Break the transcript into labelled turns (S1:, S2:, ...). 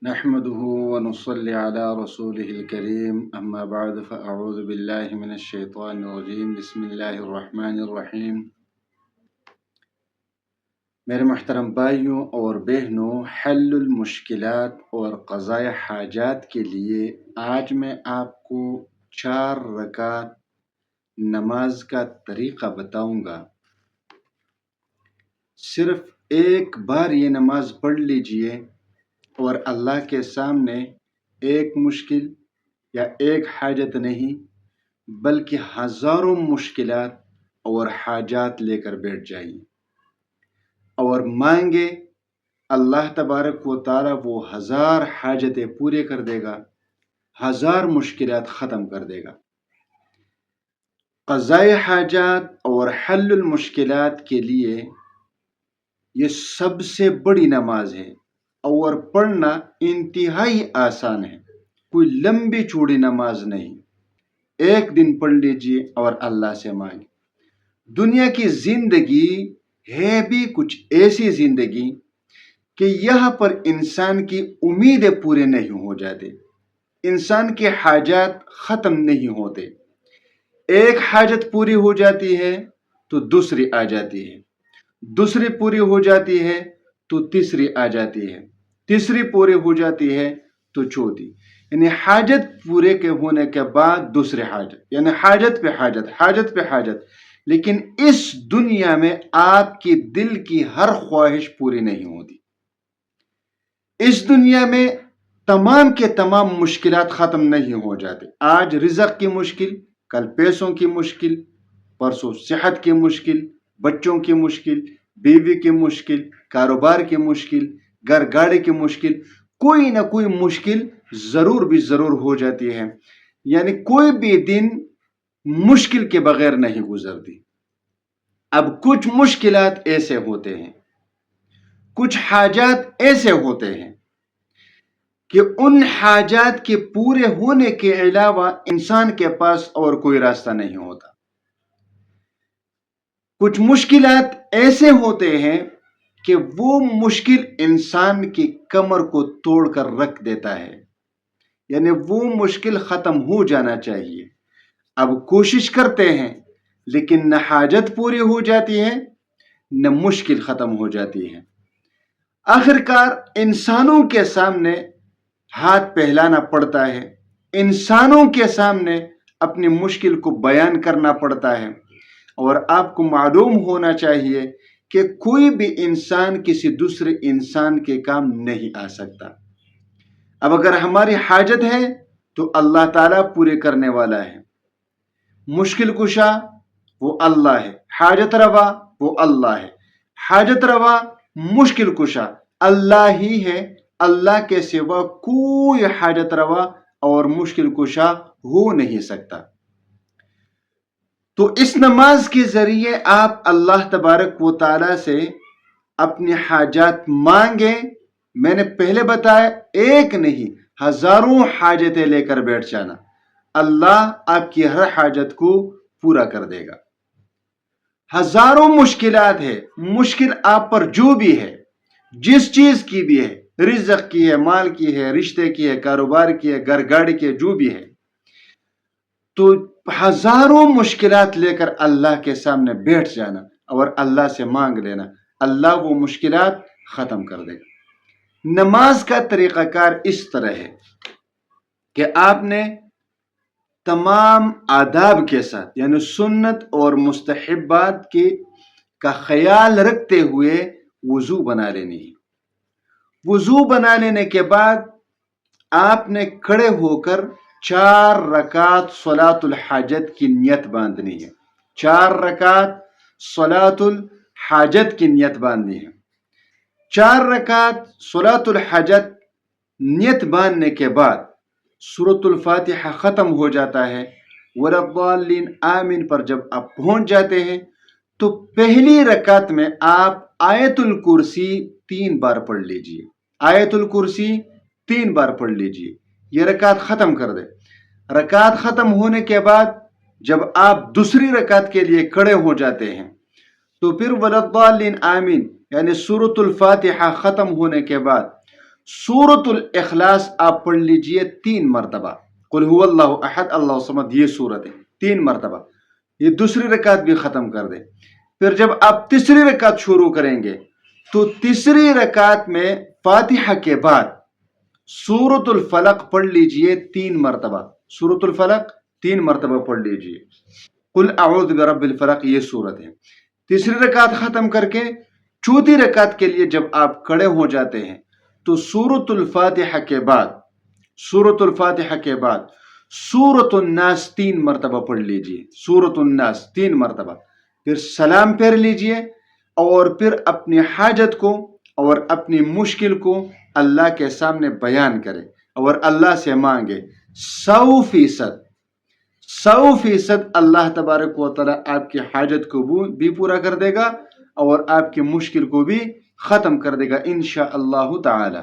S1: نحمده ونصلي على رسوله الكريم أما بعد فأعوذ بالله من الشيطان الرجيم بسم الله الرحمن الرحیم۔ میرے محترم بھائیوں اور بہنوں، حل المشکلات اور قضاء حاجات کے لیے آج میں آپ کو 4 رکعت نماز کا طریقہ بتاؤں گا۔ صرف ایک بار یہ نماز پڑھ لیجئے اور اللہ کے سامنے ایک مشکل یا ایک حاجت نہیں بلکہ ہزاروں مشکلات اور حاجات لے کر بیٹھ جائیے اور مانگے، اللہ تبارک و تعالی وہ 1000 حاجتیں پورے کر دے گا، 1000 مشکلات ختم کر دے گا۔ قضاء حاجات اور حل المشکلات کے لیے یہ سب سے بڑی نماز ہے اور پڑھنا انتہائی آسان ہے، کوئی لمبی چوڑی نماز نہیں۔ ایک دن پڑھ لیجئے اور اللہ سے مانگے۔ دنیا کی زندگی ہے بھی کچھ ایسی زندگی کہ یہاں پر انسان کی امیدیں پورے نہیں ہو جاتے، انسان کے حاجات ختم نہیں ہوتے۔ ایک حاجت پوری ہو جاتی ہے تو دوسری آ جاتی ہے، دوسری پوری ہو جاتی ہے تو تیسری آ جاتی ہے، تیسری پوری ہو جاتی ہے تو چوتھی، یعنی حاجت پورے کے ہونے کے بعد دوسری حاجت، یعنی حاجت پہ حاجت، حاجت پہ حاجت۔ لیکن اس دنیا میں آپ کی دل کی ہر خواہش پوری نہیں ہوتی۔ اس دنیا میں تمام کے تمام مشکلات ختم نہیں ہو جاتے۔ آج رزق کی مشکل، کل پیسوں کی مشکل، پرسوں صحت کی مشکل، بچوں کی مشکل، بیوی کی مشکل، کاروبار کی مشکل، گھر گاڑی کی مشکل، کوئی نہ کوئی مشکل ضرور ہو جاتی ہے، یعنی کوئی بھی دن مشکل کے بغیر نہیں گزرتی۔ اب کچھ مشکلات ایسے ہوتے ہیں، کچھ حاجات ایسے ہوتے ہیں کہ ان حاجات کے پورے ہونے کے علاوہ انسان کے پاس اور کوئی راستہ نہیں ہوتا۔ کچھ مشکلات ایسے ہوتے ہیں کہ وہ مشکل انسان کی کمر کو توڑ کر رکھ دیتا ہے، یعنی وہ مشکل ختم ہو جانا چاہیے۔ اب کوشش کرتے ہیں لیکن نہ حاجت پوری ہو جاتی ہے نہ مشکل ختم ہو جاتی ہے۔ آخرکار انسانوں کے سامنے ہاتھ پھیلانا پڑتا ہے، انسانوں کے سامنے اپنی مشکل کو بیان کرنا پڑتا ہے، اور آپ کو معلوم ہونا چاہیے کہ کوئی بھی انسان کسی دوسرے انسان کے کام نہیں آ سکتا۔ اب اگر ہماری حاجت ہے تو اللہ تعالیٰ پورے کرنے والا ہے، مشکل کشا وہ اللہ ہے، حاجت روا وہ اللہ ہے، حاجت روا مشکل کشا اللہ ہی ہے، اللہ کے سوا کوئی حاجت روا اور مشکل کشا ہو نہیں سکتا۔ تو اس نماز کے ذریعے آپ اللہ تبارک و تعالی سے اپنی حاجات مانگیں۔ میں نے پہلے بتایا ایک نہیں ہزاروں حاجتیں لے کر بیٹھ جانا، اللہ آپ کی ہر حاجت کو پورا کر دے گا۔ ہزاروں مشکلات ہے، مشکل آپ پر جو بھی ہے، جس چیز کی بھی ہے، رزق کی ہے، مال کی ہے، رشتے کی ہے، کاروبار کی ہے، گھر گاڑی کی ہے، جو بھی ہے، تو ہزاروں مشکلات لے کر اللہ کے سامنے بیٹھ جانا اور اللہ سے مانگ لینا، اللہ وہ مشکلات ختم کر دے گا۔ نماز کا طریقہ کار اس طرح ہے کہ آپ نے تمام آداب کے ساتھ، یعنی سنت اور مستحبات کا خیال رکھتے ہوئے وضو بنا لینی ہے۔ وضو بنا لینے کے بعد آپ نے کھڑے ہو کر 4 رکعت صلاۃ الحاجت کی نیت باندھنی ہے، 4 رکعت صلاۃ الحاجت کی نیت باندھنی ہے۔ 4 رکعت صلاۃ الحاجت نیت باندھنے کے بعد سورۃ الفاتحہ ختم ہو جاتا ہے، ولا الضالین آمین پر جب آپ پہنچ جاتے ہیں تو پہلی رکعت میں آپ آیت الکرسی 3 بار پڑھ لیجئے، آیت الکرسی 3 بار پڑھ لیجئے، یہ رکعت ختم کر دے۔ رکعت ختم ہونے کے بعد جب آپ دوسری رکعت کے لیے کھڑے ہو جاتے ہیں تو پھر ولا الضالین آمین یعنی سورۃ الفاتحہ ختم ہونے کے بعد سورۃ الاخلاص آپ پڑھ لیجئے 3 مرتبہ، قل هو اللہ احد اللہ صمد، یہ صورت ہے 3 مرتبہ، یہ دوسری رکعت بھی ختم کر دیں۔ پھر جب آپ تیسری رکعت شروع کریں گے تو تیسری رکعت میں فاتحہ کے بعد سورۃ الفلق پڑھ لیجئے 3 مرتبہ، سورۃ الفلق 3 مرتبہ پڑھ لیجئے، قل اعوذ برب الفلق یہ صورت ہے۔ تیسری رکعت ختم کر کے چوتھی رکعت کے لیے جب آپ کھڑے ہو جاتے ہیں تو سورۃ الفاتحہ کے بعد سورۃ الناس 3 مرتبہ پڑھ لیجئے، سورۃ الناس 3 مرتبہ، پھر سلام پھیر لیجئے اور پھر اپنی حاجت کو اور اپنی مشکل کو اللہ کے سامنے بیان کرے اور اللہ سے مانگے۔ 100% اللہ تبارک و تعالی آپ کی حاجت کو بھی پورا کر دے گا اور آپ کی مشکل کو بھی ختم کر دے گا انشاءاللہ تعالی۔